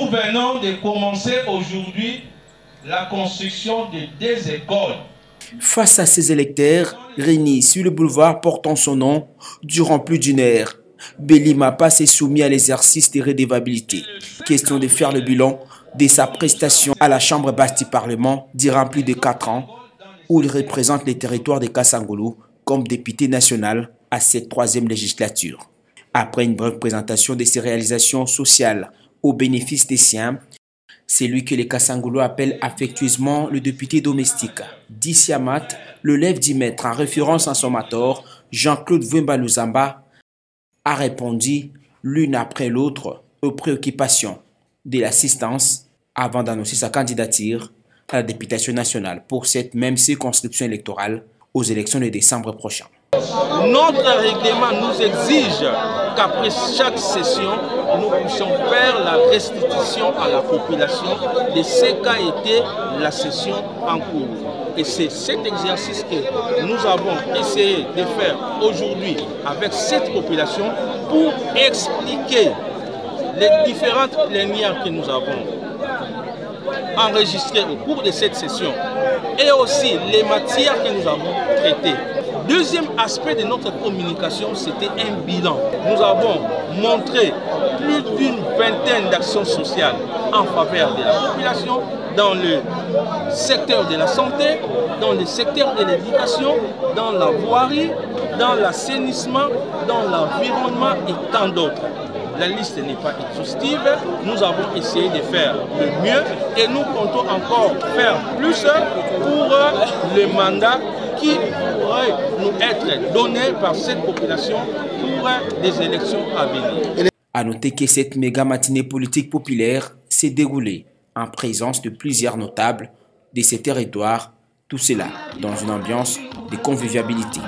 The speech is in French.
nous venons de commencer aujourd'hui la construction de 2 écoles. Face à ces électeurs réunis sur le boulevard portant son nom durant plus d'une heure, Belly Mapa s'est soumis à l'exercice de redevabilité. Question de faire le bilan de sa prestation à la Chambre basse du Parlement durant plus de 4 ans, où il représente les territoires de Kasangulu comme député national à cette 3e législature. Après une brève présentation de ses réalisations sociales au bénéfice des siens, c'est lui que les Kasangulu appellent affectueusement le député domestique. Dissiamat le lève d'y mettre en référence à son mentor, Jean-Claude Vemba Luzamba, a répondu l'une après l'autre aux préoccupations de l'assistance avant d'annoncer sa candidature à la députation nationale pour cette même circonscription électorale aux élections de décembre prochain. Notre règlement nous exige qu'après chaque session, nous puissions faire la restitution à la population de ce qu'a été la session en cours. Et c'est cet exercice que nous avons essayé de faire aujourd'hui avec cette population pour expliquer les différentes plénières que nous avons enregistrées au cours de cette session et aussi les matières que nous avons traitées. Deuxième aspect de notre communication, c'était un bilan. Nous avons montré plus d'une vingtaine d'actions sociales en faveur de la population dans le secteur de la santé, dans le secteur de l'éducation, dans la voirie, dans l'assainissement, dans l'environnement et tant d'autres. La liste n'est pas exhaustive, nous avons essayé de faire le mieux et nous comptons encore faire plus pour le mandat qui pourrait nous être donné par cette population pour des élections à venir. A noter que cette méga matinée politique populaire s'est déroulée en présence de plusieurs notables de ces territoires, tout cela dans une ambiance de convivialité.